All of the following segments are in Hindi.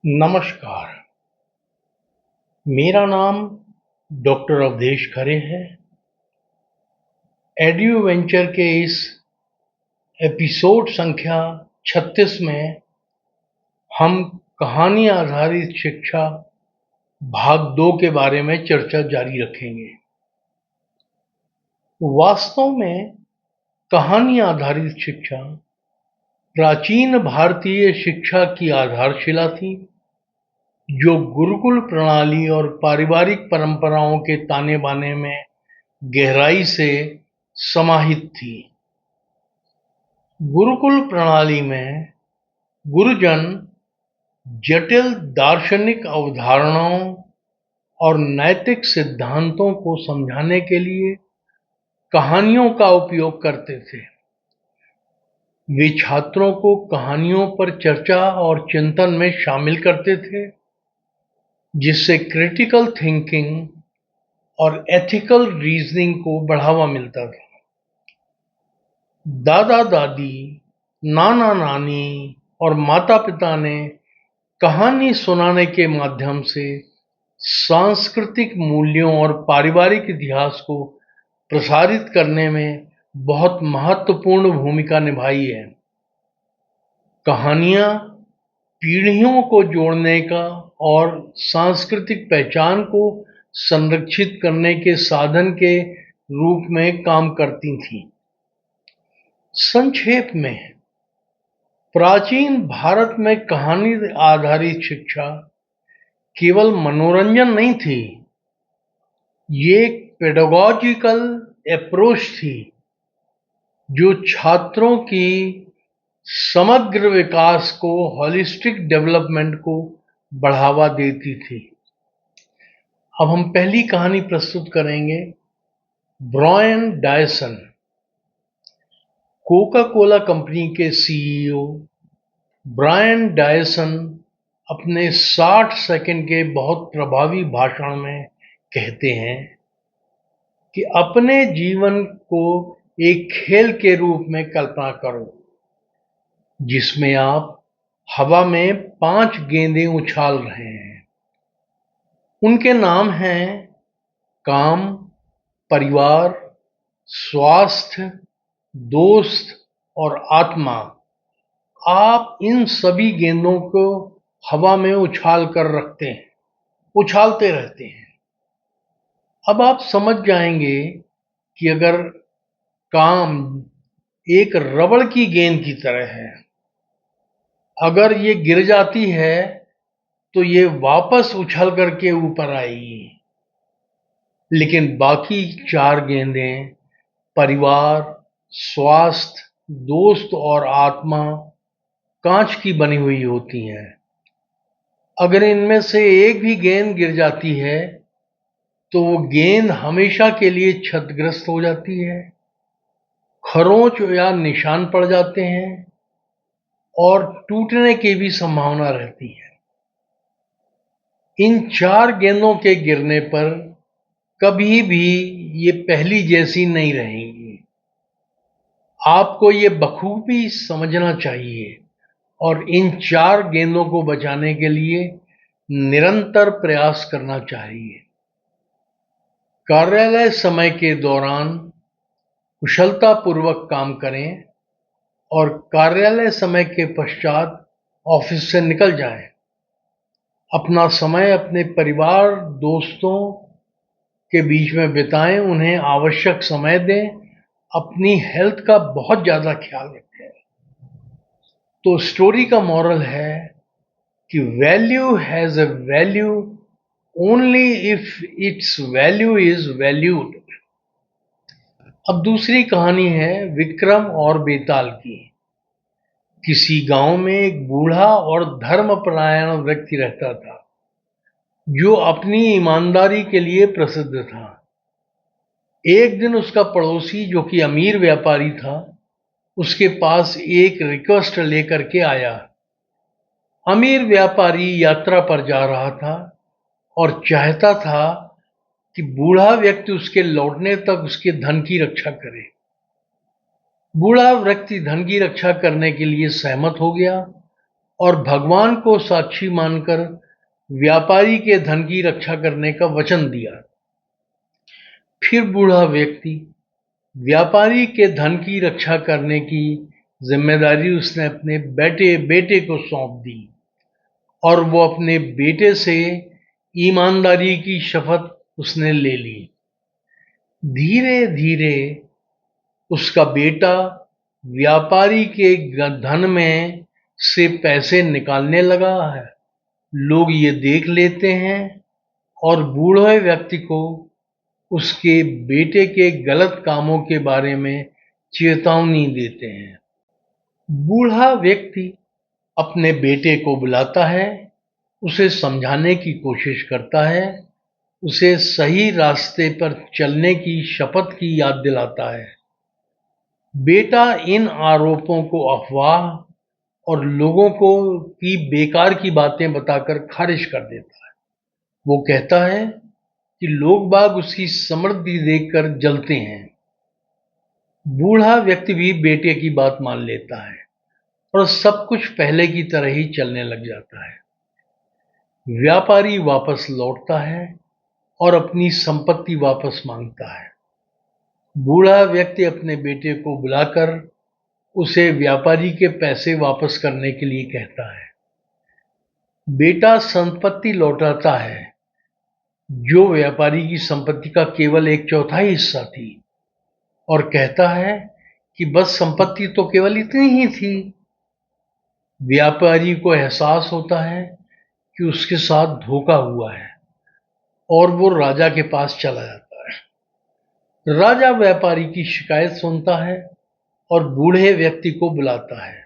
नमस्कार, मेरा नाम डॉक्टर अवधेश खरे है। एड्यूवेंचर के इस एपिसोड संख्या 36 में हम कहानी आधारित शिक्षा भाग 2 के बारे में चर्चा जारी रखेंगे। वास्तव में कहानी आधारित शिक्षा प्राचीन भारतीय शिक्षा की आधारशिला थी, जो गुरुकुल प्रणाली और पारिवारिक परंपराओं के ताने-बाने में गहराई से समाहित थी। गुरुकुल प्रणाली में गुरुजन जटिल दार्शनिक अवधारणाओं और नैतिक सिद्धांतों को समझाने के लिए कहानियों का उपयोग करते थे। वे छात्रों को कहानियों पर चर्चा और चिंतन में शामिल करते थे, जिससे क्रिटिकल थिंकिंग और एथिकल रीजनिंग को बढ़ावा मिलता था। दादा-दादी, नाना-नानी और माता-पिता ने कहानी सुनाने के माध्यम से सांस्कृतिक मूल्यों और पारिवारिक इतिहास को प्रसारित करने में बहुत महत्वपूर्ण भूमिका निभाई है। कहानियाँ पीढ़ियों को जोड़ने का और सांस्कृतिक पहचान को संरक्षित करने के साधन के रूप में काम करती थीं। संक्षेप में, प्राचीन भारत में कहानी आधारित शिक्षा केवल मनोरंजन नहीं थी, ये एक पेडागॉजिकल अप्रोच थी जो छात्रों की समग्र विकास को, होलिस्टिक डेवलपमेंट को बढ़ावा देती थी। अब हम पहली कहानी प्रस्तुत करेंगे, Brian Dyson. Coca Cola company के सीईओ ब्रायन डायसन अपने 60 सेकंड के बहुत प्रभावी भाषण में कहते हैं कि अपने जीवन को एक खेल के रूप में कल्पना करो, जिसमें आप हवा में 5 गेंदें उछाल रहे हैं। उनके नाम हैं काम, परिवार, स्वास्थ्य, दोस्त और आत्मा। आप इन सभी गेंदों को हवा में उछालते रहते हैं। अब आप समझ जाएंगे कि अगर काम एक रबड़ की गेंद की तरह है, अगर ये गिर जाती है तो ये वापस उछल करके ऊपर आएगी, लेकिन बाकी 4 गेंदें परिवार, स्वास्थ्य, दोस्त और आत्मा कांच की बनी हुई होती हैं। अगर इनमें से एक भी गेंद गिर जाती है तो वो गेंद हमेशा के लिए क्षतिग्रस्त हो जाती है, खरोंच या निशान पड़ जाते हैं और टूटने की भी संभावना रहती है। इन 4 गेंदों के गिरने पर कभी भी ये पहली जैसी नहीं रहेंगी। आपको ये बखूबी समझना चाहिए और इन 4 गेंदों को बचाने के लिए निरंतर प्रयास करना चाहिए। कार्यालय समय के दौरान कुशलतापूर्वक काम करें और कार्यालय समय के पश्चात ऑफिस से निकल जाएं। अपना समय अपने परिवार, दोस्तों के बीच में बिताएं, उन्हें आवश्यक समय दें, अपनी हेल्थ का बहुत ज़्यादा ख्याल रखें। तो स्टोरी का मॉरल है कि value has a value only if it's value is valued. अब दूसरी कहानी है विक्रम और बेताल की। किसी गांव में एक बूढ़ा और धर्मपरायण व्यक्ति रहता था, जो अपनी ईमानदारी के लिए प्रसिद्ध था। एक दिन उसका पड़ोसी, जो कि अमीर व्यापारी था, उसके पास एक रिक्वेस्ट लेकर के आया। अमीर व्यापारी यात्रा पर जा रहा था और चाहता था कि बूढ़ा व्यक्ति उसके लौटने तक उसके धन की रक्षा करे। बूढ़ा व्यक्ति धन की रक्षा करने के लिए सहमत हो गया और भगवान को साक्षी मानकर व्यापारी के धन की रक्षा करने का वचन दिया। फिर बूढ़ा व्यक्ति व्यापारी के धन की रक्षा करने की जिम्मेदारी उसने अपने बेटे को सौंप दी और वो अपने बेटे से ईमानदारी की शपथ उसने ले ली। धीरे धीरे उसका बेटा व्यापारी के धन में से पैसे निकालने लगा है। लोग ये देख लेते हैं और बूढ़े व्यक्ति को उसके बेटे के गलत कामों के बारे में चेतावनी देते हैं। बूढ़ा व्यक्ति अपने बेटे को बुलाता है, उसे समझाने की कोशिश करता है, उसे सही रास्ते पर चलने की शपथ की याद दिलाता है। बेटा इन आरोपों को अफवाह और लोगों को की बेकार की बातें बताकर खारिज कर देता है। वो कहता है कि लोग बाग उसकी समृद्धि देखकर जलते हैं। बूढ़ा व्यक्ति भी बेटे की बात मान लेता है और सब कुछ पहले की तरह ही चलने लग जाता है। व्यापारी वापस लौटता है और अपनी संपत्ति वापस मांगता है। बूढ़ा व्यक्ति अपने बेटे को बुलाकर उसे व्यापारी के पैसे वापस करने के लिए कहता है। बेटा संपत्ति लौटाता है, जो व्यापारी की संपत्ति का केवल 1/4 हिस्सा थी, और कहता है कि बस संपत्ति तो केवल इतनी ही थी। व्यापारी को एहसास होता है कि उसके साथ धोखा हुआ है और वो राजा के पास चला जाता है। राजा व्यापारी की शिकायत सुनता है और बूढ़े व्यक्ति को बुलाता है।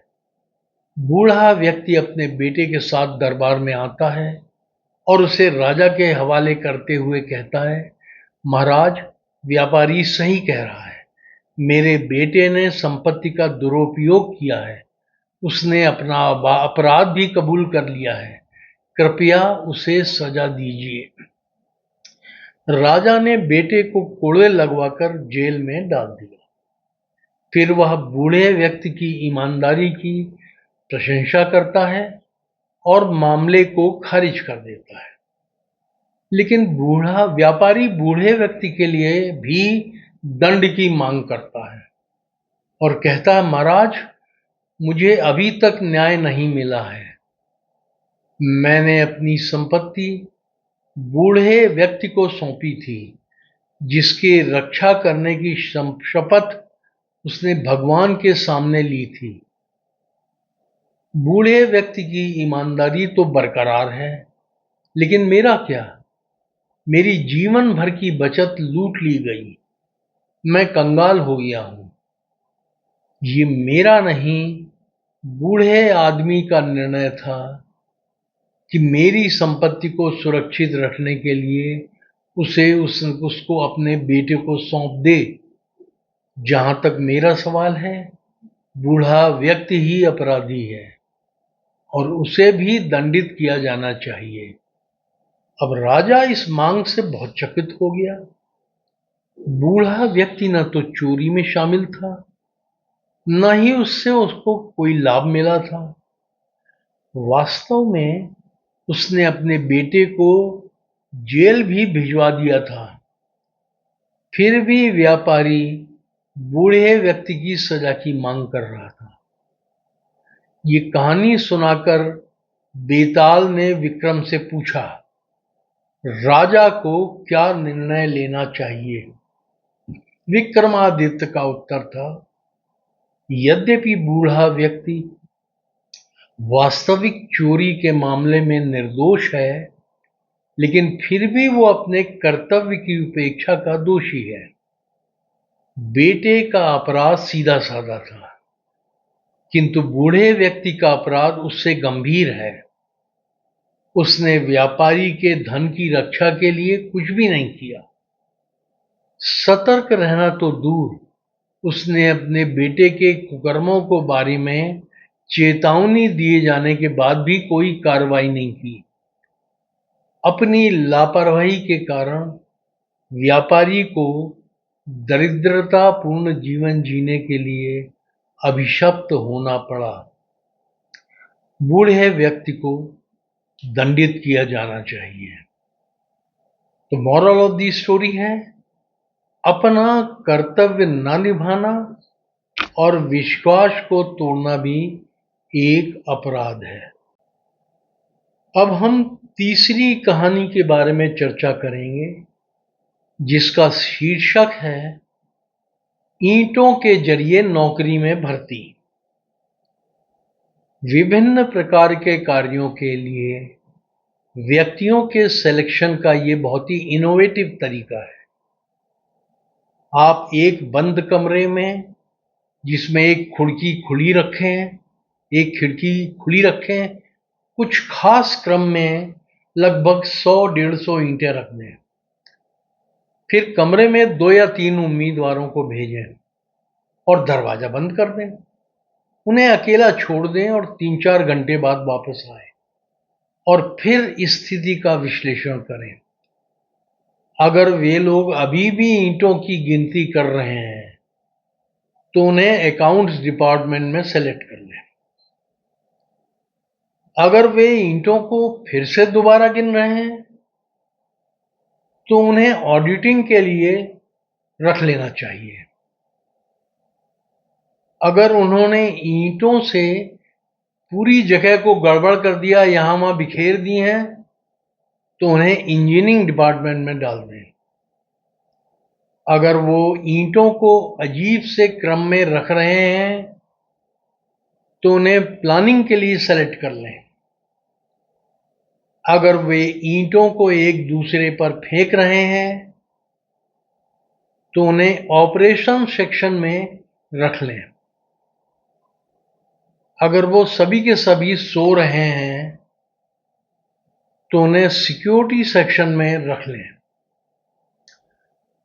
बूढ़ा व्यक्ति अपने बेटे के साथ दरबार में आता है और उसे राजा के हवाले करते हुए कहता है, महाराज, व्यापारी सही कह रहा है। मेरे बेटे ने संपत्ति का दुरुपयोग किया है। उसने अपना अपराध भी कबूल कर लिया है। कृपया उसे सजा दीजिए। राजा ने बेटे को कोड़े लगवाकर जेल में डाल दिया। फिर वह बूढ़े व्यक्ति की ईमानदारी की प्रशंसा करता है और मामले को खारिज कर देता है। लेकिन व्यापारी बूढ़े व्यक्ति के लिए भी दंड की मांग करता है और कहता है, महाराज, मुझे अभी तक न्याय नहीं मिला है। मैंने अपनी संपत्ति बूढ़े व्यक्ति को सौंपी थी, जिसकी रक्षा करने की शपथ उसने भगवान के सामने ली थी। बूढ़े व्यक्ति की ईमानदारी तो बरकरार है, लेकिन मेरा क्या? मेरी जीवन भर की बचत लूट ली गई। मैं कंगाल हो गया हूं। ये मेरा नहीं, बूढ़े आदमी का निर्णय था कि मेरी संपत्ति को सुरक्षित रखने के लिए उसको अपने बेटे को सौंप दे। जहां तक मेरा सवाल है, बूढ़ा व्यक्ति ही अपराधी है और उसे भी दंडित किया जाना चाहिए। अब राजा इस मांग से बहुत चकित हो गया। बूढ़ा व्यक्ति न तो चोरी में शामिल था, न ही उसको कोई लाभ मिला था। वास्तव में उसने अपने बेटे को जेल भी भिजवा दिया था। फिर भी व्यापारी बूढ़े व्यक्ति की सजा की मांग कर रहा था। ये कहानी सुनाकर बेताल ने विक्रम से पूछा, राजा को क्या निर्णय लेना चाहिए? विक्रमादित्य का उत्तर था, यद्यपि बूढ़ा व्यक्ति वास्तविक चोरी के मामले में निर्दोष है, लेकिन फिर भी वो अपने कर्तव्य की उपेक्षा का दोषी है। बेटे का अपराध सीधा साधा था, किंतु बूढ़े व्यक्ति का अपराध उससे गंभीर है। उसने व्यापारी के धन की रक्षा के लिए कुछ भी नहीं किया। सतर्क रहना तो दूर, उसने अपने बेटे के कुकर्मों को बारे में चेतावनी दिए जाने के बाद भी कोई कार्रवाई नहीं की। अपनी लापरवाही के कारण व्यापारी को दरिद्रतापूर्ण जीवन जीने के लिए अभिशप्त होना पड़ा। बूढ़े व्यक्ति को दंडित किया जाना चाहिए। तो मॉरल ऑफ दी स्टोरी है, अपना कर्तव्य ना निभाना और विश्वास को तोड़ना भी एक अपराध है। अब हम तीसरी कहानी के बारे में चर्चा करेंगे, जिसका शीर्षक है ईंटों के जरिए नौकरी में भर्ती। विभिन्न प्रकार के कार्यों के लिए व्यक्तियों के सिलेक्शन का ये बहुत ही इनोवेटिव तरीका है। आप एक बंद कमरे में, जिसमें एक खिड़की खुली रखें, कुछ खास क्रम में लगभग 100-150 ईंटें रख दें। फिर कमरे में 2 या 3 उम्मीदवारों को भेजें और दरवाजा बंद कर दें। उन्हें अकेला छोड़ दें और 3-4 घंटे बाद वापस आएं और फिर स्थिति का विश्लेषण करें। अगर वे लोग अभी भी ईंटों की गिनती कर रहे हैं तो उन्हें अकाउंट्स डिपार्टमेंट में सेलेक्ट कर लें। अगर वे ईंटों को फिर से दोबारा गिन रहे हैं तो उन्हें ऑडिटिंग के लिए रख लेना चाहिए। अगर उन्होंने ईंटों से पूरी जगह को गड़बड़ कर दिया, यहां वहां बिखेर दी हैं, तो उन्हें इंजीनियरिंग डिपार्टमेंट में डाल दें। अगर वो ईंटों को अजीब से क्रम में रख रहे हैं तो उन्हें प्लानिंग के लिए सेलेक्ट कर लें। अगर वे ईंटों को एक दूसरे पर फेंक रहे हैं तो उन्हें ऑपरेशन सेक्शन में रख लें। अगर वो सभी के सभी सो रहे हैं तो उन्हें सिक्योरिटी सेक्शन में रख लें।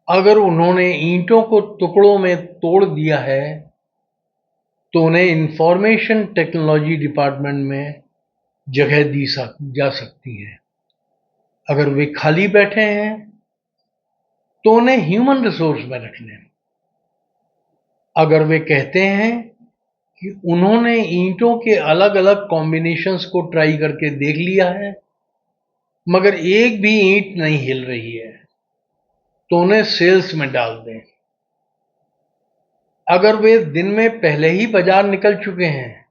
अगर उन्होंने ईंटों को टुकड़ों में तोड़ दिया है तो उन्हें इंफॉर्मेशन टेक्नोलॉजी डिपार्टमेंट में जगह दी जा सकती है। अगर वे खाली बैठे हैं तो उन्हें ह्यूमन रिसोर्स में रख लें। अगर वे कहते हैं कि उन्होंने ईंटों के अलग अलग कॉम्बिनेशंस को ट्राई करके देख लिया है मगर एक भी ईंट नहीं हिल रही है, तो उन्हें सेल्स में डाल दें। अगर वे दिन में पहले ही बाजार निकल चुके हैं,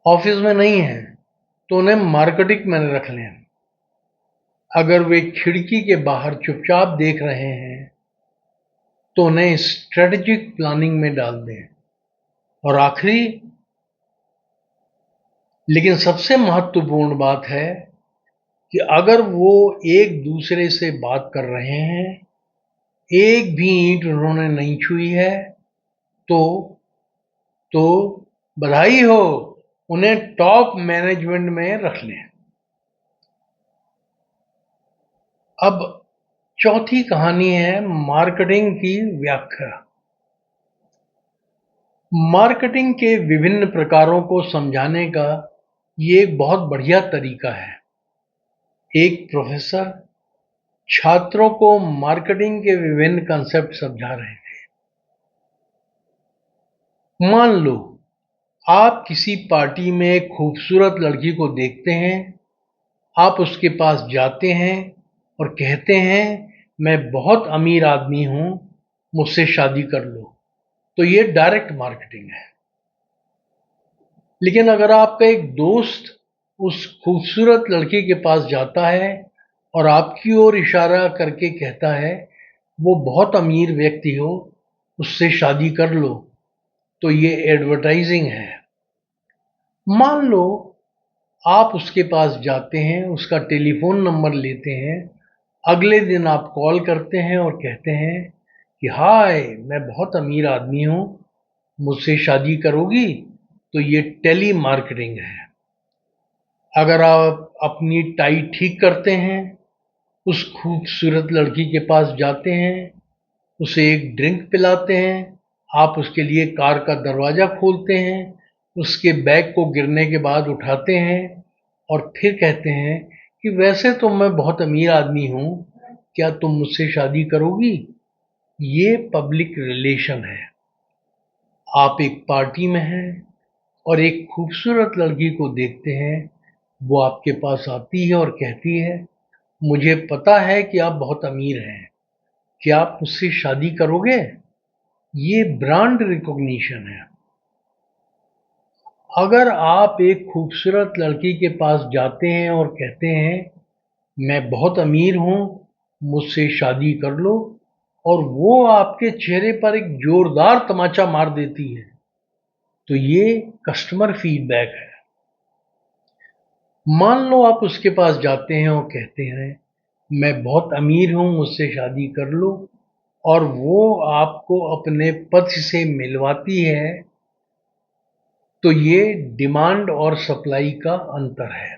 ऑफिस में नहीं हैं, तो उन्हें मार्केटिंग में रख लें। अगर वे खिड़की के बाहर चुपचाप देख रहे हैं तो उन्हें स्ट्रेटेजिक प्लानिंग में डाल दें। और आखिरी लेकिन सबसे महत्वपूर्ण बात है कि अगर वो एक दूसरे से बात कर रहे हैं, एक भी ईंट उन्होंने नहीं छुई है, तो तो बधाई हो, उन्हें टॉप मैनेजमेंट में रख लें। अब चौथी कहानी है मार्केटिंग की व्याख्या। मार्केटिंग के विभिन्न प्रकारों को समझाने का ये एक बहुत बढ़िया तरीका है। एक प्रोफेसर छात्रों को मार्केटिंग के विभिन्न कंसेप्ट समझा रहे थे। मान लो आप किसी पार्टी में एक खूबसूरत लड़की को देखते हैं, आप उसके पास जाते हैं और कहते हैं मैं बहुत अमीर आदमी हूं, मुझसे शादी कर लो। तो ये डायरेक्ट मार्केटिंग है। लेकिन अगर आपका एक दोस्त उस खूबसूरत लड़की के पास जाता है और आपकी ओर इशारा करके कहता है वो बहुत अमीर व्यक्ति हो, उससे शादी कर लो, तो ये एडवर्टाइजिंग है। मान लो आप उसके पास जाते हैं, उसका टेलीफोन नंबर लेते हैं, अगले दिन आप कॉल करते हैं और कहते हैं कि हाय, मैं बहुत अमीर आदमी हूं, मुझसे शादी करोगी? तो ये टेली मार्केटिंग है। अगर आप अपनी टाई ठीक करते हैं, उस खूबसूरत लड़की के पास जाते हैं, उसे एक ड्रिंक पिलाते हैं, आप उसके लिए कार का दरवाजा खोलते हैं, उसके बैग को गिरने के बाद उठाते हैं और फिर कहते हैं कि वैसे तो मैं बहुत अमीर आदमी हूं, क्या तुम मुझसे शादी करोगी? ये पब्लिक रिलेशन है। आप एक पार्टी में हैं और एक खूबसूरत लड़की को देखते हैं। वो आपके पास आती है और कहती है, मुझे पता है कि आप बहुत अमीर हैं, क्या आप मुझसे शादी करोगे? ये ब्रांड रिकॉग्निशन है। अगर आप एक खूबसूरत लड़की के पास जाते हैं और कहते हैं, मैं बहुत अमीर हूं, मुझसे शादी कर लो, और वो आपके चेहरे पर एक जोरदार तमाचा मार देती है, तो ये कस्टमर फीडबैक है। मान लो आप उसके पास जाते हैं और कहते हैं, मैं बहुत अमीर हूं, मुझसे शादी कर लो, और वो आपको अपने पति से मिलवाती है, तो ये डिमांड और सप्लाई का अंतर है।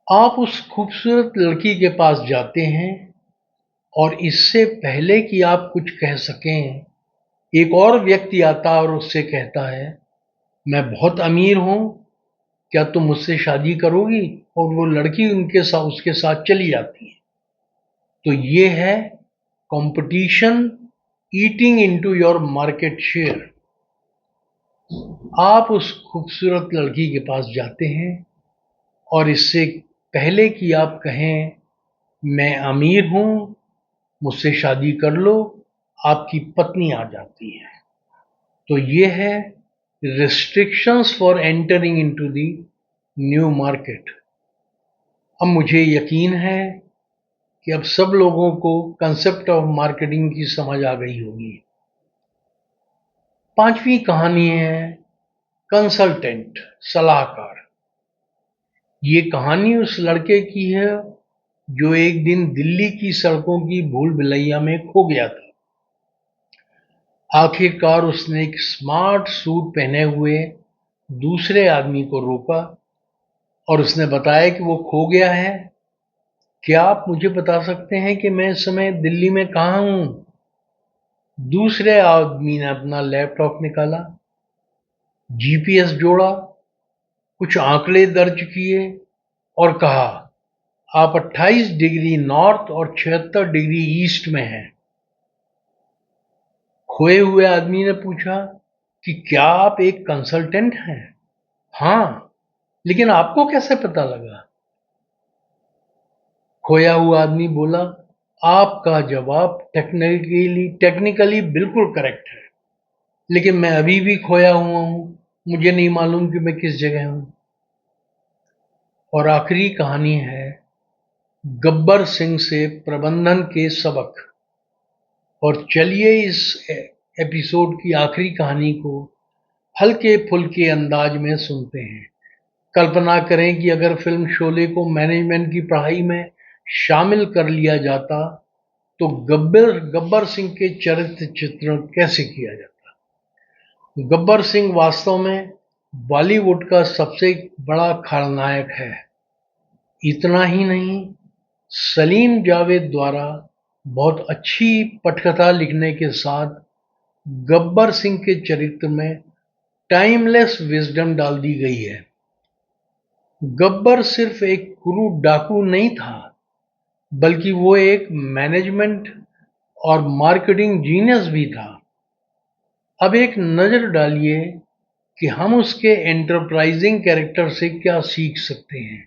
आप उस खूबसूरत लड़की के पास जाते हैं और इससे पहले कि आप कुछ कह सकें, एक और व्यक्ति आता है और उससे कहता है, मैं बहुत अमीर हूं, क्या तुम मुझसे शादी करोगी? और वो लड़की उसके साथ चली जाती है। तो ये है competition eating into your market share. आप उस खूबसूरत लड़की के पास जाते हैं और इससे पहले कि आप कहें, मैं अमीर हूं, मुझसे शादी कर लो, आपकी पत्नी आ जाती है। तो ये है restrictions for entering into the new market. अब मुझे यकीन है कि अब सब लोगों को कंसेप्ट ऑफ मार्केटिंग की समझ आ गई होगी। पांचवी कहानी है कंसल्टेंट, सलाहकार। ये कहानी उस लड़के की है जो एक दिन दिल्ली की सड़कों की भूल भुलैया में खो गया था। आखिरकार उसने एक स्मार्ट सूट पहने हुए दूसरे आदमी को रोका और उसने बताया कि वो खो गया है। क्या आप मुझे बता सकते हैं कि मैं इस समय दिल्ली में कहाँ हूं? दूसरे आदमी ने अपना लैपटॉप निकाला, जीपीएस जोड़ा, कुछ आंकड़े दर्ज किए और कहा, आप 28 डिग्री नॉर्थ और 76 डिग्री ईस्ट में हैं। खोए हुए आदमी ने पूछा कि क्या आप एक कंसल्टेंट हैं? हाँ, लेकिन आपको कैसे पता लगा? खोया हुआ आदमी बोला, आपका जवाब टेक्निकली बिल्कुल करेक्ट है, लेकिन मैं अभी भी खोया हुआ हूं, मुझे नहीं मालूम कि मैं किस जगह हूं। और आखिरी कहानी है गब्बर सिंह से प्रबंधन के सबक। और चलिए इस एपिसोड की आखिरी कहानी को हल्के फुल्के अंदाज में सुनते हैं। कल्पना करें कि अगर फिल्म शोले को मैनेजमेंट की पढ़ाई में शामिल कर लिया जाता, तो गब्बर सिंह के चरित्र चित्रण कैसे किया जाता। गब्बर सिंह वास्तव में बॉलीवुड का सबसे बड़ा खलनायक है। इतना ही नहीं, सलीम जावेद द्वारा बहुत अच्छी पटकथा लिखने के साथ गब्बर सिंह के चरित्र में टाइमलेस विजडम डाल दी गई है। गब्बर सिर्फ एक क्रूर डाकू नहीं था, बल्कि वो एक मैनेजमेंट और मार्केटिंग जीनियस भी था। अब एक नजर डालिए कि हम उसके एंटरप्राइजिंग कैरेक्टर से क्या सीख सकते हैं।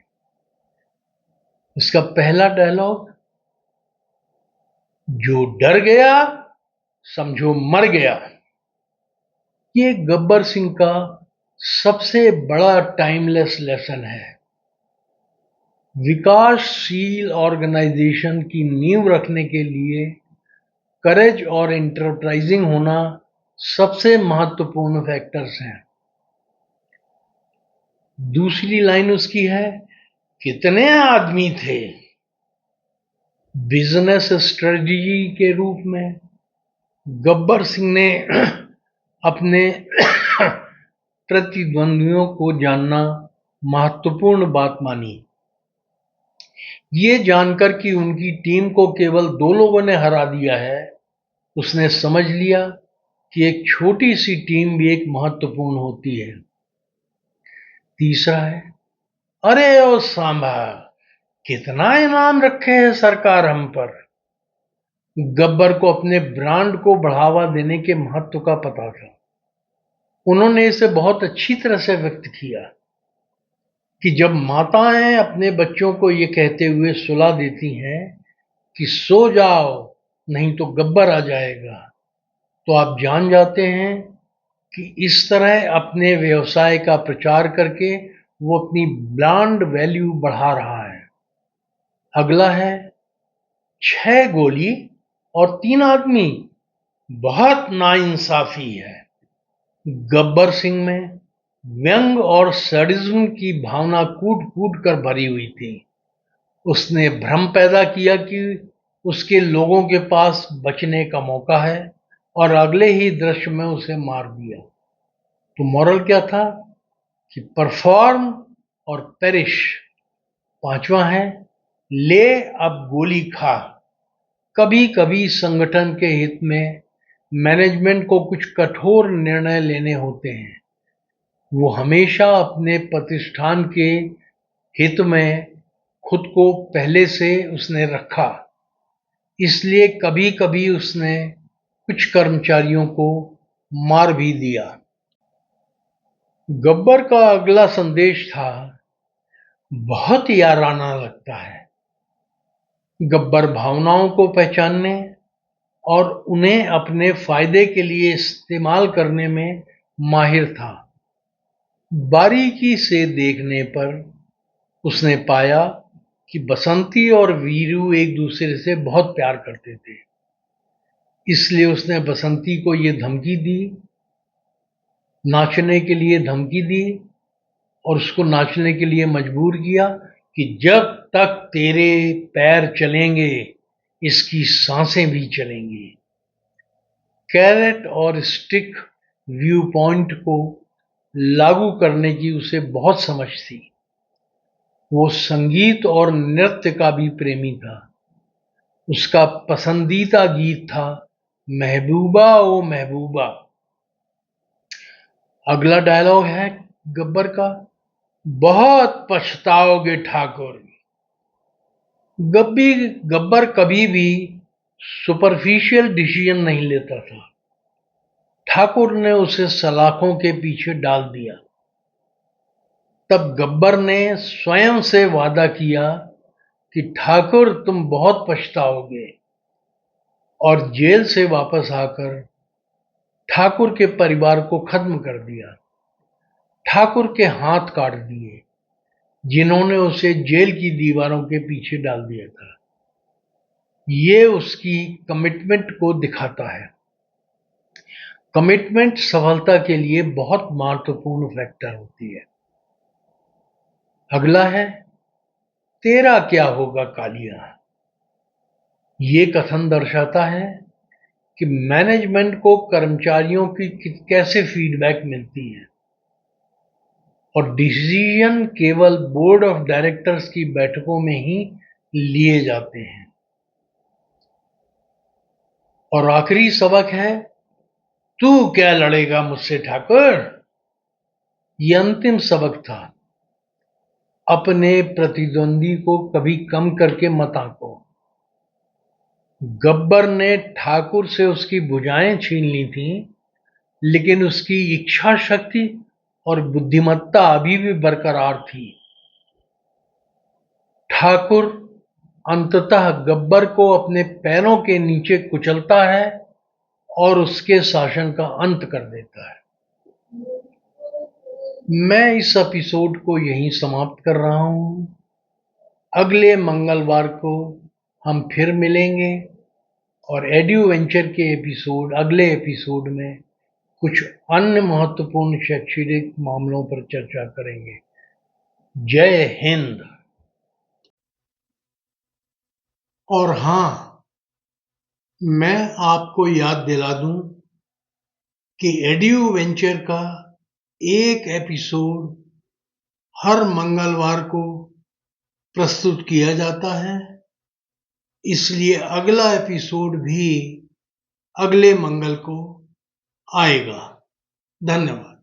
उसका पहला डायलॉग, जो डर गया समझो मर गया, ये गब्बर सिंह का सबसे बड़ा टाइमलेस लेसन है। विकासशील ऑर्गेनाइजेशन की नींव रखने के लिए करेज और एंटरप्राइजिंग होना सबसे महत्वपूर्ण फैक्टर्स हैं। दूसरी लाइन उसकी है, कितने आदमी थे? बिजनेस स्ट्रेटजी के रूप में गब्बर सिंह ने अपने प्रतिद्वंदियों को जानना महत्वपूर्ण बात मानी। ये जानकर कि उनकी टीम को केवल 2 लोगों ने हरा दिया है, उसने समझ लिया कि एक छोटी सी टीम भी एक महत्वपूर्ण होती है। तीसरा है, अरे ओ सांभा, कितना इनाम रखे हैं सरकार हम पर। गब्बर को अपने ब्रांड को बढ़ावा देने के महत्व का पता था। उन्होंने इसे बहुत अच्छी तरह से व्यक्त किया कि जब माताएं अपने बच्चों को ये कहते हुए सुला देती हैं कि सो जाओ नहीं तो गब्बर आ जाएगा, तो आप जान जाते हैं कि इस तरह अपने व्यवसाय का प्रचार करके वो अपनी ब्रांड वैल्यू बढ़ा रहा है। अगला है 6 गोली और 3 आदमी, बहुत नाइंसाफी है। गब्बर सिंह में व्यंग और सैडिज्म की भावना कूट कूट कर भरी हुई थी। उसने भ्रम पैदा किया कि उसके लोगों के पास बचने का मौका है और अगले ही दृश्य में उसे मार दिया। तो मॉरल क्या था कि परफॉर्म और पेरिश। 5वां है ले अब गोली खा। कभी कभी संगठन के हित में मैनेजमेंट को कुछ कठोर निर्णय लेने होते हैं। वो हमेशा अपने प्रतिष्ठान के हित में खुद को पहले से उसने रखा, इसलिए कभी कभी उसने कुछ कर्मचारियों को मार भी दिया। गब्बर का अगला संदेश था बहुत याराना लगता है। गब्बर भावनाओं को पहचानने और उन्हें अपने फायदे के लिए इस्तेमाल करने में माहिर था। बारीकी से देखने पर उसने पाया कि बसंती और वीरू एक दूसरे से बहुत प्यार करते थे, इसलिए उसने बसंती को ये धमकी दी, नाचने के लिए धमकी दी और उसको नाचने के लिए मजबूर किया कि जब तक तेरे पैर चलेंगे इसकी सांसें भी चलेंगी। कैरेट और स्टिक व्यू पॉइंट को लागू करने की उसे बहुत समझ थी। वो संगीत और नृत्य का भी प्रेमी था। उसका पसंदीदा गीत था महबूबा ओ महबूबा। अगला डायलॉग है गब्बर का, बहुत पछताओगे ठाकुर। गब्बर कभी भी सुपरफिशियल डिसीजन नहीं लेता था। ठाकुर ने उसे सलाखों के पीछे डाल दिया। तब गब्बर ने स्वयं से वादा किया कि ठाकुर तुम बहुत पछताओगे, और जेल से वापस आकर ठाकुर के परिवार को खत्म कर दिया। ठाकुर के हाथ काट दिए जिन्होंने उसे जेल की दीवारों के पीछे डाल दिया था। ये उसकी कमिटमेंट को दिखाता है। कमिटमेंट सफलता के लिए बहुत महत्वपूर्ण फैक्टर होती है। अगला है तेरा क्या होगा कालिया। ये कथन दर्शाता है कि मैनेजमेंट को कर्मचारियों की कैसे फीडबैक मिलती है और डिसीजन केवल बोर्ड ऑफ डायरेक्टर्स की बैठकों में ही लिए जाते हैं। और आखिरी सबक है तू क्या लड़ेगा मुझसे ठाकुर। ये अंतिम सबक था। अपने प्रतिद्वंदी को कभी कम करके मत आंको। गब्बर ने ठाकुर से उसकी भुजाएं छीन ली थीं, लेकिन उसकी इच्छा शक्ति और बुद्धिमत्ता अभी भी बरकरार थी। ठाकुर अंततः गब्बर को अपने पैरों के नीचे कुचलता है और उसके शासन का अंत कर देता है। मैं इस एपिसोड को यहीं समाप्त कर रहा हूं। अगले मंगलवार को हम फिर मिलेंगे और एड्यूवेंचर के अगले एपिसोड में कुछ अन्य महत्वपूर्ण शैक्षणिक मामलों पर चर्चा करेंगे। जय हिंद। और हाँ, मैं आपको याद दिला दूं कि एड्यूवेंचर का एक एपिसोड हर मंगलवार को प्रस्तुत किया जाता है, इसलिए अगला एपिसोड भी अगले मंगल को आएगा। धन्यवाद।